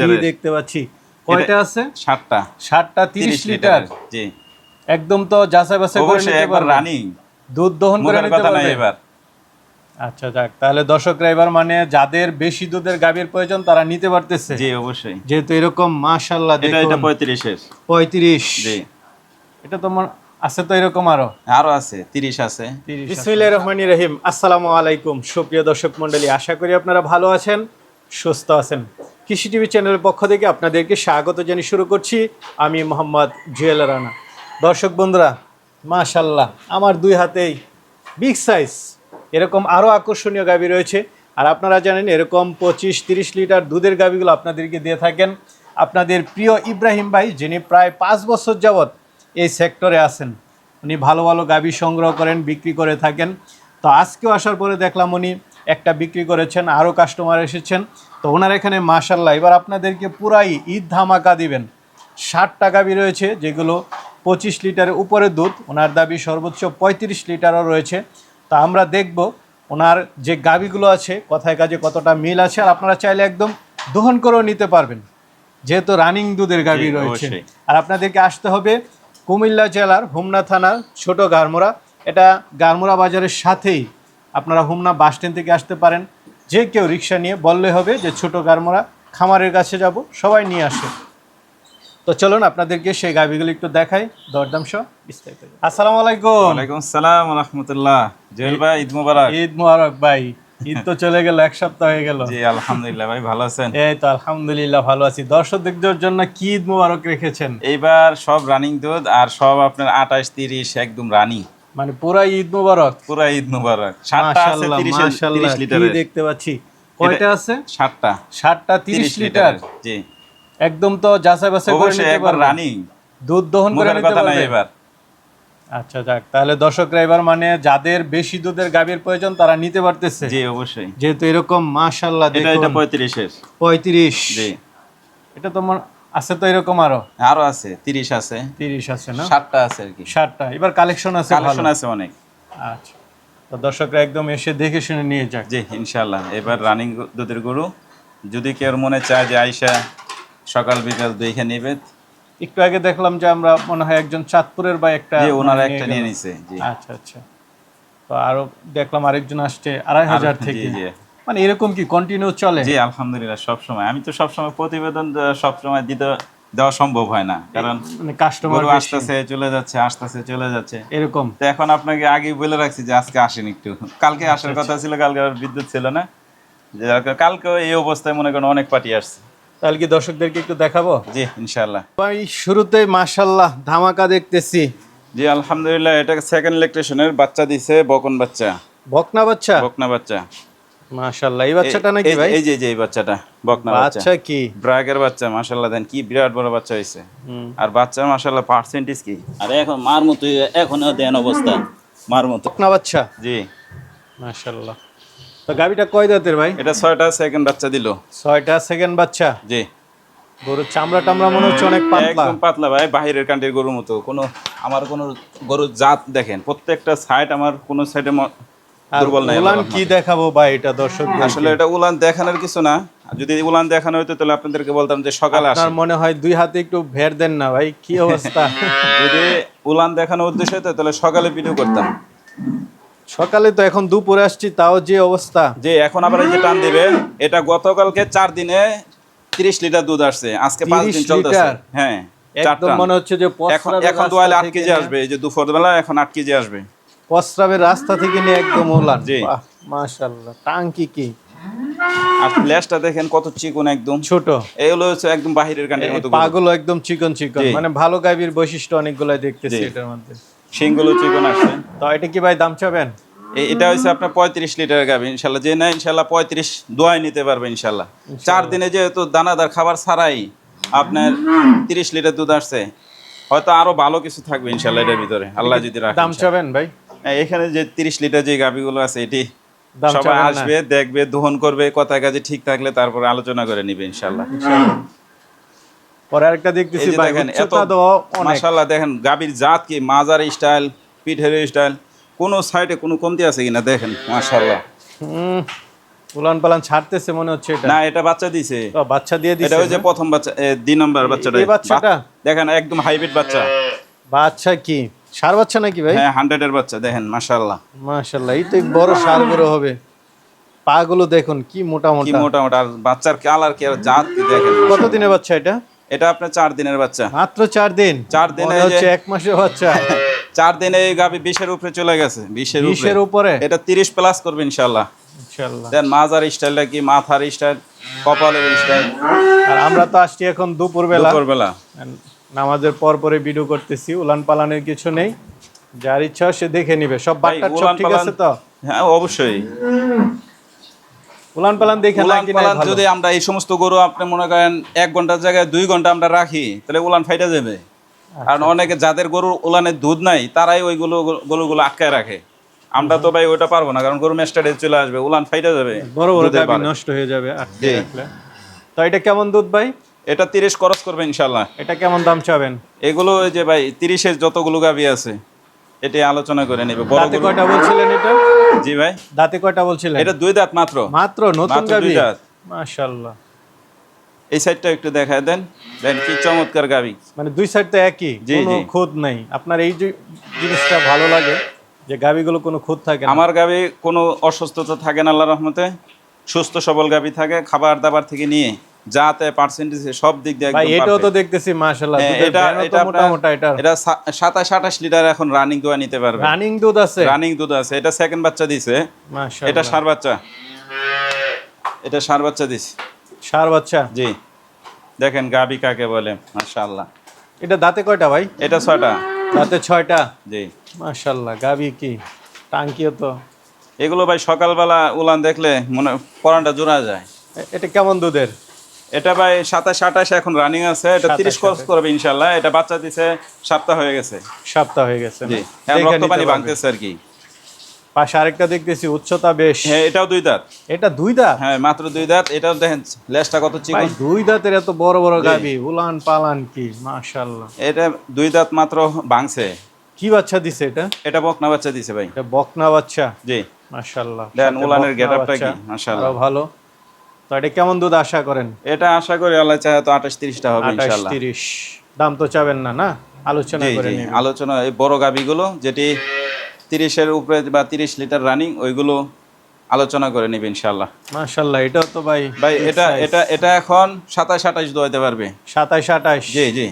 লিটারের দেখতে পাচ্ছি। কয়টা আছে? 7টা। 7টা 30 লিটার। জি একদম তো যাচাই বাছাই করে নিতে একবার পারবে, রানিং, দুধ দহন করে নিতে কথা নাই পারবে এবার। আচ্ছা যাক, তাহলে দর্শকরা এবার মানে যাদের বেশি দুধের গাভীর প্রয়োজন তারা নিতে পারতেছে। জি অবশ্যই। যেহেতু এরকম মাশাআল্লাহ এটা দেখুন 35 এর। 35। জি এটা তো আছে তো এরকম আরো আছে 30 আছে। বিসমিল্লাহির রহমানির রহিম। আসসালামু আলাইকুম সুপ্রিয় দর্শক মণ্ডলী, আশা করি আপনারা ভালো আছেন, সুস্থ আছেন। কৃষি টিভি চ্যানেলের পক্ষ থেকে আপনাদেরকে স্বাগত জানিয়ে শুরু করছি আমি মোহাম্মদ জুয়েল রানা। দর্শক বন্ধুরা, মাশাআল্লাহ আমার দুই হাতেই বিগ সাইজ এরকম আরও আকর্ষণীয় গাভী রয়েছে। আর আপনারা জানেন এরকম 25-30 লিটার দুধের গাভীগুলো আপনাদেরকে দিয়ে থাকেন আপনাদের প্রিয় ইব্রাহিম ভাই, যিনি প্রায় 5 বছর যাবৎ এই সেক্টরে আছেন। উনি ভালো ভালো গাভী সংগ্রহ করেন, বিক্রি করে থাকেন। তো আজকেও আসার পরে দেখলাম উনি একটা বিক্রি করেছেন, আরও কাস্টমার এসেছেন। তো ওনার এখানে মাশাআল্লাহ এবার আপনাদেরকে পুরাই ঈদ ধামাকা দিবেন। 60টা গাভী রয়েছে যেগুলো 25 লিটারের উপরে দুধ, ওনার দাবি সর্বোচ্চ 35 লিটারও রয়েছে। তা আমরা দেখব ওনার যে গাভীগুলো আছে কথায় কাজে কতটা মিল আছে। আর আপনারা চাইলে একদম দহন করেও নিতে পারবেন, যেহেতু রানিং দুধের গাভী রয়েছে। আর আপনাদেরকে আসতে হবে কুমিল্লা জেলার হোমনা থানার ছোট গারমোড়া। এটা গারমোড়া বাজারের সাথেই, আপনারা হোমনা বাস স্ট্যান্ড থেকে আসতে পারেন। যে কেউ রিক্সা নিয়ে বললে হবে যে ছোট গারমোড়া খামারের কাছে যাব, সবাই নিয়ে আসে। তো চলুন আপনাদেরকে সেই গাভীগুলো একটু দেখাই, দরদাম সহ বিস্তারিত। আসসালামু আলাইকুম। ওয়ালাইকুম আসসালাম ওয়া রাহমাতুল্লাহ। জুয়েল ভাই ঈদ মোবারক। ঈদ মোবারক ভাই। ঈদ তো চলে গেল, এক সপ্তাহ হয়ে গেল। জি আলহামদুলিল্লাহ ভাই, ভালো আছেন? এই তো আলহামদুলিল্লাহ ভালো আছি। দর্শকদের জন্য কি ঈদ মোবারক রেখেছেন? এইবার সব রানিং দুধ আর সব আপনার 28-30 একদম রানিং, মানে পুরা ঈদ মোবারক। পুরা ঈদ মোবারক। 7টা আছে 30 লিটারের। দেখতে পাচ্ছি। কয়টা আছে? 7টা। 7টা 30 লিটার। জি একদম তো যাচাই বাছাই করে নিতে একবার পারবে, রানিং, দুধ দহন করে নিতে কথা নাই পারবে এবার। আচ্ছা যাক, তাহলে দর্শকরা এবার মানে যাদের বেশি দুধের গাভীর প্রয়োজন তারা নিতে পারতেছে। জি অবশ্যই। যেহেতু এরকম মাশাআল্লাহ দেখুন এটা 35 এর। 35। জি এটা তো আছে তো এরকম আরো আছে 30 আছে। 30 আছে না? 7টা আছে আর কি। 7টা। এবার কালেকশন আছে, কালেকশন আছে অনেক। আচ্ছা, তো দর্শকরা একদম এসে দেখে শুনে নিয়ে যাক। জি ইনশাআল্লাহ। এবার রানিং দুধের গরু, যদি কেউ মনে চায় যে আইসা সকাল বিকাল দেখে নেবে। একটু আগে দেখলাম যে আমরা মনে হয় একজন চাঁদপুরের বা একটা ওনারা একটা নিয়ে নিছে। জি আচ্ছা আচ্ছা। তো আরো দেখলাম আরেকজন আসছে 2500 থেকে। মানে এরকম কি কন্টিনিউ চলে? জি আলহামদুলিল্লাহ সব সময়। আমি তো সব সময় প্রতিবেদন সব সময় দেওয়া সম্ভব হয় না, কারণ মানে কাস্টমার আসতেছে চলে যাচ্ছে, আসতেছে চলে যাচ্ছে এরকম। তো এখন আপনাকে আগেই বলে রাখছি যে আজকে আসেন একটু। কালকে আসার কথা ছিল, কালকে আর বিদ্যুৎ ছিল না। কালকে এই অবস্থায় মনে করেন অনেক পার্টি আসছে। তাহলে কি দর্শকদেরকে একটু দেখাবো? জি ইনশাআল্লাহ। ভাই শুরুতেই মাশাআল্লাহ ধামাকা দেখতেছি। জি আলহামদুলিল্লাহ। এটা সেকেন্ড ল্যাকটেশনের বাচ্চা দিছে, বকন বাচ্চা, বকনা বাচ্চা। বকনা বাচ্চা মাশাআল্লাহ। এই বাচ্চাটা নাকি ভাই? এই যে এই বাচ্চাটা বকনা বাচ্চা। বাচ্চা কি ব্রাগের বাচ্চা, মাশাআল্লাহ দেন কি বিরাট বড় বাচ্চা হইছে। আর বাচ্চা মাশাআল্লাহ পার্সেন্টেজ কি, আর এখন মার মতো, এখনো দেন অবস্থা মার মতো। বকনা বাচ্চা। জি মাশাআল্লাহ। তো গাবিটা কয় দাঁতের ভাই? এটা 6টা সেকেন্ড বাচ্চা দিল। 6টা সেকেন্ড বাচ্চা। জি গরুর চামড়া টামড়া মনে হচ্ছে অনেক পাতলা, একদম পাতলা ভাই, বাহিরের কান্ট্রির গরুর মতো। আমার কোনো গরুর জাত দেখেন, প্রত্যেকটা সাইড আমার কোনো সাইডে দুর্বল নাই। উলান কি দেখাবো ভাই এটা দর্শক? আসলে এটা উলান দেখানোর কিছু না। যদি উলান দেখানো হতো তাহলে আপনাদেরকে বলতাম যে সকালে আসেন। আপনার মনে হয় দুই হাতে একটু ভের দেন না ভাই, কি অবস্থা? যদি উলান দেখানোর উদ্দেশ্য হতো তাহলে সকালে ভিডিও করতাম। সকালে তো, এখন দুপুরে আসছি তাও যে অবস্থা। যে এখন আবার এই যে টান দিবে, এটা গতকালকে 4 দিনে 30 লিটার দুধ আসছে, আজকে 5 দিন চলতেছে। হ্যাঁ একদম মনে হচ্ছে যে এখন দোয়ালে 8 কেজি আসবে। এই যে দুপুরবেলা এখন 8 কেজি আসবে প্রস্রাবের রাস্তা থেকে নিয়ে একদম উলান। জি মাশাআল্লাহ। টাঙ্কি কি, আর ফ্ল্যাশটা দেখেন কত চিকন, একদম ছোট। এই হলো হচ্ছে একদম বাহিরের কান্ডের মতো। পাগুলো একদম চিকন চিকন, মানে ভালো গাভীর বৈশিষ্ট্য অনেকগুলাই দেখতেছি এটার মধ্যে। শিংগুলো চিকন আসছে। তো এটা কি ভাই দাম চাবেন? এটা হচ্ছে আপনার 35 লিটারের গাভী। ইনশাল্লাহ যে নেয় ইনশাল্লাহ 35 দোয়াই নিতে পারবে ইনশাল্লাহ। 4 দিনে যেহেতু দানাদার খাবার ছাড়াই আপনার 30 লিটার দুধ আসছে, হয়তো আরো ভালো কিছু থাকবে ইনশাল্লাহ এটার ভিতরে, আল্লাহ যদি রাখে। দাম চাবেন ভাই? এখানে যে 30 লিটার যে গাভীগুলো আছে, এটি সবাই আসবে, দেখবে, দহন করবে, কথা কাজে ঠিক থাকলে তারপরে আলোচনা করে নিবে ইনশাল্লাহ। পরে আরেকটা দেখতেছি ভাই, উচ্চতা তো মাশাআল্লাহ দেখেন গাভীর জাত কি, মাজার স্টাইল, পিঠের স্টাইল, কোন সাইডে কোনো কমতি আছে কিনা দেখেন মাশাআল্লাহ। উলান পালান ছাড়তেছে মনে হচ্ছে এটা। না, এটা বাচ্চা দিছে। ও, বাচ্চা দিয়ে এটা দিছে ওই যে না? প্রথম বাচ্চা, 2 নম্বর বাচ্চাটা। এই বাচ্চাটা? দেখেন একদম হাইব্রিড বাচ্চা। বাচ্চা কি ষাঁড় বাচ্চা নাকি ভাই? হ্যাঁ, 100 এর বাচ্চা, দেখেন মাশাআল্লাহ। মাশাআল্লাহ, এই তো বড় ষাঁড় বড় হবে। পা গুলো দেখুন কি মোটা কি মোটা। মোটা মোটা, আর বাচ্চার কালার কি আর জাত কি দেখেন। কত দিনের বাচ্চা এটা? এটা আপনার 4 দিনের বাচ্চা। মাত্র 4 দিন? 4 দিনে মনে হচ্ছে 1 মাসের বাচ্চা। 4 দিনে এই গাবি 20-এর উপরে চলে গেছে, 20-এর উপরে? এটা 30 প্লাস করবে ইনশাআল্লাহ। ইনশাআল্লাহ। দেন মাজার স্টাইলটা কি, মাথার স্টাইল, কপালের স্টাইল। আর আমরা তো আসছি এখন দুপুরবেলা, দুপুরবেলা নামাজের পর পরে ভিডিও করতেছি। উলান পালানের কিছু নেই, যার ইচ্ছা সে দেখে নিবে। সব ভাই, বাট্টার সব উলান ঠিক পালান- আছে তো? হ্যাঁ অবশ্যই। উলান পালান দেখে না উলান কিনা পালান ভালো। যদি আমরা এই সমস্ত গরু আপনি মনে করেন 1 ঘন্টার জায়গায় 2 ঘন্টা আমরা রাখি, তাহলে উলান ফাইটা যাবে। কারণ অনেকে যাদের গরুর উলানের দুধ নাই, তারাই ওইগুলো গরুগুলো আটকায় রাখে। আমরা তো ভাই ওইটা পারবো না, কারণ গরু মেস্টারে চলে আসবে, উলান ফাইটা যাবে, বড় বড় দুধের গাভী বারে। নষ্ট হয়ে যাবে আটকে জি। রাখলে। তো এটা কেমন দুধ ভাই? এটা 30 খরচ করবে ইনশাল্লাহ। এটা কেমন দাম চাবেন? এগুলো ওই যে ভাই 30-এর যতগুলো গাভী আছে এটি আলোচনা করে নেবে। বড় দাঁতে গরু- কয়টা বলছিলেন এটা? জি ভাই, দাঁতে কয়টা বলছিলেন? এটা 2 দাঁত মাত্র। মাত্র নতুন মাত্র গাভী? 2 দাঁত। মাশাআল্লাহ। এই সাইডটা একটু দেখায় দেন, দেন কি চমৎকার গাভী। মানে দুই সাইড তো একই, জি, কোনো জি। খুঁত নাই। আপনার এই যে জিনিসটা ভালো লাগে যে গাভীগুলো কোনো খুঁত থাকে না। আমার গাভী কোনো অসুস্থতা থাকে না আল্লাহর রহমতে, সুস্থ সবল গাভী থাকে, খাবার দাবার থেকে নিয়ে যাতে পার্সেন্টেজ সব দিক দিয়ে ভাই একদম এটাও তো perfect। দেখতেছি মাশাআল্লাহ, হ্যাঁ, দুধের এটা ব্যানও তো এটা মোটা মোটা। এটা এটা 27-28 লিটার এখন রানিং দোয়া নিতে পারবে। রানিং দুধ আছে? রানিং দুধ আছে। এটা সেকেন্ড বাচ্চা দিছে। এটা মাশাআল্লাহ। ষাঁড় বাচ্চা, এটা ষাঁড় বাচ্চা দিছে। ষাঁড় বাচ্চা? জি, দেখেন গাভী কাকে বলে, মাশাআল্লাহ। এটা দাঁতে কয়টা ভাই? এটা 6টা। দাঁতে 6টা? জি। মাশাআল্লাহ। গাভী কি টাঙ্কিও তো। এগুলো ভাই সকালবেলা উলান দেখলে মনে পরানটা জোড়া যায়। এটা কেমন দুধের? এটা ভাই 27-28 এখন রানিং আছে। এটা 30 27-28 খরচ করবে ইনশাল্লাহ। এটা বাচ্চা দিছে, সপ্তাহ হয়ে গেছে। সপ্তাহ হয়ে গেছে না? জি, হ্যাঁ, দেখে রক্ত নিতে পানি পারবে। ভাঙতেছে আর কি। পাশে আরেকটা দেখতেছি, উচ্চতা বেশ। হ্যাঁ, এটাও 2 দাঁত। এটা 2 দাঁত? হ্যাঁ, মাত্র 2 দাঁত। এটাও দেখেন লেজটা কত ভাই চিকন। 2 দাঁতের এত বড় বড় জি। গাভী, উলান পালান কি মাশাআল্লাহ। এটা 2 দাঁত মাত্র ভাঙছে। কি বাচ্চা দিছে এটা? এটা বকনা বাচ্চা দিছে ভাই। এটা বকনা বাচ্চা? জি। মাশাআল্লাহ। দেন সাথে উলানের বকনা গেটআপটা বাচ্চা, কি, মাশাআল্লাহ। আরো ভালো। তো এটা কেমন দুধ আশা করেন? এটা আশা করি আল্লাহ চাহে তো 28-30টা হবে 28 ইনশাআল্লাহ। 30। দাম তো চাবেন না, না? আলোচনা জি, করে জি, নেবেন। আলোচনা। এই বড় গাভীগুলো যেটি 30-এর উপরে বা 30 লিটার রানিং, ওইগুলো আলোচনা করে নিবে ইনশাআল্লাহ। মাশাআল্লাহ, এটাও তো ভাই ভাই big এটা size। এটা এটা এখন 27-28 দোয়াইতে পারবে। 27 28? জি, জি।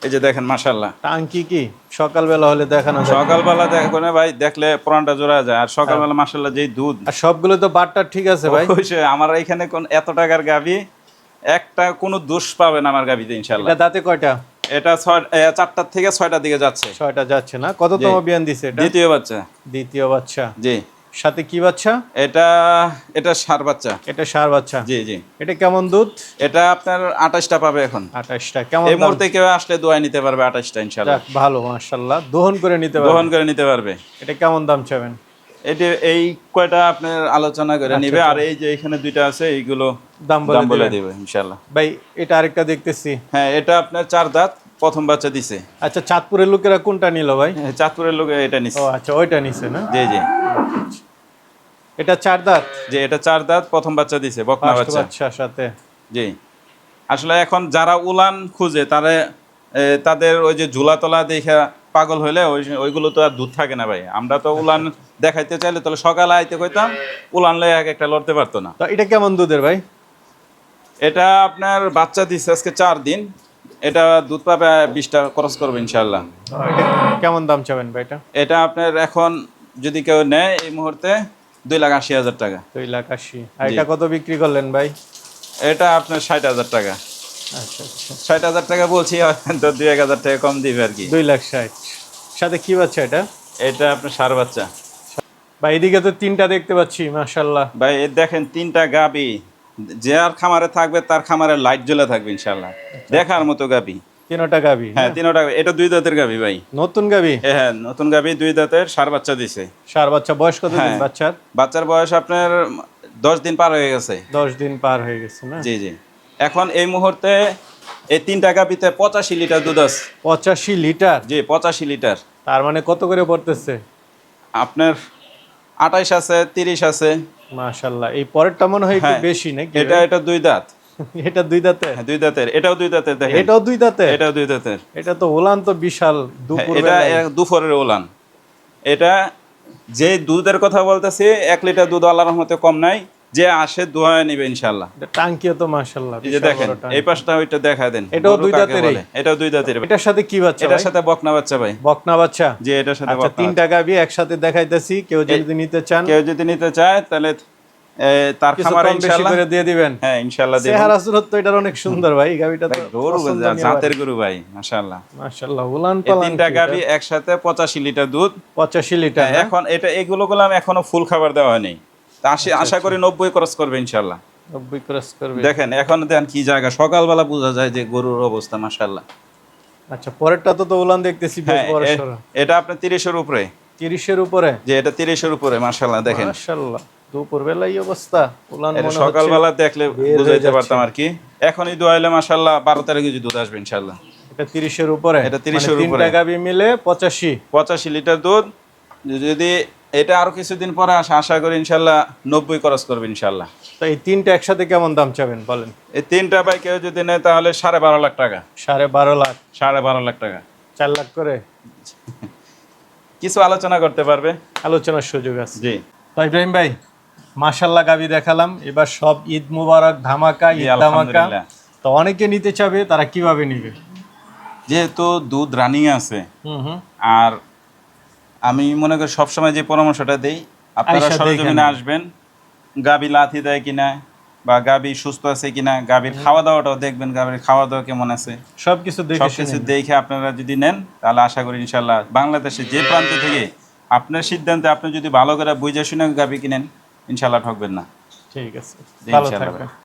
এই যে দেখেন মাশাআল্লাহ। টাঙ্কি কি সকালবেলা হলে দেখানো যায়? সকালবেলা দেখো না ভাই, দেখলে প্রাণটা জোড়া যায়। আর সকালবেলা মাশাআল্লাহ যেই দুধ, আর সবগুলো তো বাটটা ঠিক আছে ভাই? অবশ্যই আমার এখানে কোন এত টাকার গাভী একটা কোনো দোষ পাবে না আমার গাভীতে ইনশাআল্লাহ। এটা দাঁতে কয়টা? এটা 4টার থেকে 6টার দিকে যাচ্ছে। 6টা যাচ্ছে না? কততম জি। বিয়ান দিছে এটা? দ্বিতীয় বাচ্চা। দ্বিতীয় বাচ্চা। জি। সাথে কি বাচ্চা? এটা এটা ষাঁড় বাচ্চা। এটা ষাঁড় বাচ্চা? জি, জি। এটা কেমন দুধ? এটা আপনার 28টা পাবে এখন। 28টা। কেমন এই দাম? মুহূর্তে কেউ আসলে দোয়াই নিতে পারবে 28টা ইনশাআল্লাহ। যাক, ভালো মাশাআল্লাহ, দহন করে নিতে দহন পারবেন। করে নিতে পারবে। এটা কেমন দাম চাবেন? এটি এই কয়টা আপনার আলোচনা করে আচ্ছা, নিবে। আচ্ছা। আর এই যে এখানে 2টা আছে, এইগুলো দাম দাম বলে বলে দিবেন। দিবে ইনশাআল্লাহ। ভাই এটা আরেকটা দেখতেছি। হ্যাঁ, এটা আপনার 4 দাঁত, প্রথম বাচ্চা দিছে। আচ্ছা, চাঁদপুরের লোকেরা কোনটা নিল ভাই? হ্যাঁ, চাঁদপুরের লোক এটা নিছে। ও আচ্ছা, ওইটা নিছে না? জি, জি। এটা 4 দাঁত? যে এটা 4 দাঁত, প্রথম বাচ্চা দিছে, বকনা ফার্স্ট বাচ্চা। বাচ্চার সাথে? জি। আসলে এখন যারা উলান খুঁজে তাদের ওই যে ঝুলাতলা দেখা পাগল হইলে ওইগুলো তো আর দুধ থাকে না ভাই। আমরা তো উলান দেখাইতে চাইলে তাহলে সকালে আইতে কইতাম, উলান লয়ে এক একটা লড়তে পারতো না। তো এটা কেমন দুধের ভাই? এটা আপনার বাচ্চা দিচ্ছে আজকে 4 দিন। এটা দুধ পাবে 20টা খরচ করবে ইনশাআল্লাহ। এটা কেমন দাম চাবেন ভাই এটা? এটা আপনার এখন যদি কেউ নেয় এই মুহূর্তে 2,80,000 টাকা। 2,80,000। আর এটা কত বিক্রি করলেন ভাই? এটা আপনার 60,000 টাকা। আচ্ছা আচ্ছা। 60,000 টাকা বলছি, তো 2,000 টাকা কম দিবে আর কি। 2,60,000। সাথে কি বাচ্চা এটা? এটা আপনার ষাঁড় বাচ্চা। ভাই এদিকে তো 3টা দেখতে পাচ্ছি মাশাআল্লাহ। ভাই দেখেন 3টা গাবি, যে আর খামারে থাকবে তার খামারে লাইট জ্বলে থাকবে ইনশাআল্লাহ। দেখার মতো গাবি। 3টা গাভী? হ্যাঁ, 3টা। এটা 2 দাঁতের গাবি ভাই। নতুন গাভী? হ্যাঁ, নতুন গাবি, 2 দাঁতের, ষাঁড় বাচ্চা দিছে। ষাঁড় বাচ্চা। বয়স কত দিন হ্যাঁ। বাচ্চার? বাচ্চার বয়স আপনার 10 দিন পার হয়ে গেছে। 10 দিন পার হয়ে গেছে না? জি, জি। এখন এই মুহূর্তে এই 3টা গাবিতে 85 লিটার দুধ আছে। 85 লিটার? জি, 85 লিটার। তার মানে কত করে পড়তেছে? আপনার 28 আছে, 30 আছে। মাশাআল্লাহ, এই পরেরটা মনে হয় একটু হ্যাঁ, বেশি নাকি? এটা দুই দাঁত। এটা দুই দাঁতে? হ্যাঁ, দুই দাঁতের, এটাও দুই দাঁতের দেখেন। এটাও দুই দাঁতে? এটাও দুই দাঁতের। এটা তো ওলান তো বিশাল হ্যাঁ, দুপুর এটা বেলায়। দুপুরের ওলান। এটা যে দুধের কথা বলতেছি 1 লিটার দুধ আল্লাহর রহমতে কম নাই, যে আসে দোয়া নিবে ইনশাআল্লাহ। এটা টাঙ্কিও তো মাশাআল্লাহ এই যে বিশাল দেখেন বড় টাঙ্কি। এই পাশটা ওইটা দেখা দেন। এটাও গরু দুই কাকে দাঁতেরই? বলে? এটাও দুই দাঁতের। এটার সাথে কি বাচ্চা এটার ভাই? সাথে বকনা বাচ্চা ভাই। বকনা বাচ্চা? যে এটার সাথে আচ্ছা, বকনা তিনটা গাভী একসাথে দেখাইতেছি, কেউ যদি নিতে চান কেউ যদি নিতে চায় তাহলে তার কিছু খামারে কম বেশি ইনশাআল্লাহ করে দিয়ে দিবেন। হ্যাঁ ইনশাআল্লাহ দেব। চেহারা সুরত তো এটার অনেক সুন্দর ভাই, গাভীটা তো গরু পছন্দনীয় জাতের গরু ভাই মাশাআল্লাহ। মাশাআল্লাহ, উলান এই পালান তিনটা কি গাভী এটা? একসাথে 85 লিটার দুধ। 85 লিটার হ্যাঁ, না? এখন এটা এগুলো গুলো আমি এখনো ফুল খাবার দেওয়া হয়নি। তা আশা করি 90 ক্রস করবে ইনশাআল্লাহ। 90 ক্রস করবে। দেখেন এখন দেন কি জায়গা, সকালবেলা বোঝা যায় যে গরুর অবস্থা মাশাআল্লাহ। আচ্ছা, পরেরটা তো উলান দেখতেছি বেশ হ্যাঁ, বড় সড়ো। এটা আপনার 30 এর উপরে। 30 এর উপরে? যে এটা 30 এর উপরে মাশাআল্লাহ দেখেন। মাশাআল্লাহ, দুপুর বেলা এই অবস্থা, উলান এটা মনে সকালবেলা দেখলে বের হয়ে বুঝাইতে যাচ্ছে। পারতাম আর কি। এখনই দোয়াইলে মাশাআল্লাহ 12-13 কেজি দুধ আসবে ইনশাআল্লাহ। এটা 30 এর উপরে? এটা 30 এর মানে উপরে। তিনটা গাভী মিলে 85? 85 লিটার দুধ। যদি এটা আরো কিছুদিন পরে আশা করি ইনশাআল্লাহ 90 ক্রস করবে ইনশাআল্লাহ। তো এই তিনটা একসাথে কেমন দাম চাবেন বলেন? এই তিনটা ভাই কেউ যদি নেয় তাহলে 12.5 লাখ টাকা। 12.5 লাখ? 12.5 লাখ টাকা। 4 লাখ করে কিছু আলোচনা করতে পারবে। আলোচনার সুযোগ আছে। জি তো ইব্রাহিম ভাই, মাশাআল্লাহ গাভী দেখালাম, এবার সব ঈদ মুবারক ধামাকা, জি, ঈদ ধামাকা। আলহামদুলিল্লাহ। তো অনেকে নিতে চাবে, তারা কিভাবে নিবে? যেহেতু দুধ রানিং আছে, হুম। আর আমি মনে করি সবসময় যে পরামর্শটা দেই, আপনারা আইসা সরজমিনে দেখেন। আসবেন, গাবি লাথি দেয় কিনা বা গাবি সুস্থ আছে কিনা, গাবির খাওয়া দাওয়াটাও দেখবেন, গাবির খাওয়া দাওয়া কেমন আছে, সবকিছু দেখে সবকিছু দেখে আপনারা যদি নেন তাহলে আশা করি ইনশাল্লাহ বাংলাদেশে যে প্রান্ত থেকে আপনার সিদ্ধান্তে আপনি যদি ভালো করে বুঝে শুনে গাবি কিনেন ইনশাল্লাহ ঠকবেন না। ঠিক আছে, জি, ভালো ইনশাআল্লাহ। থাকবেন।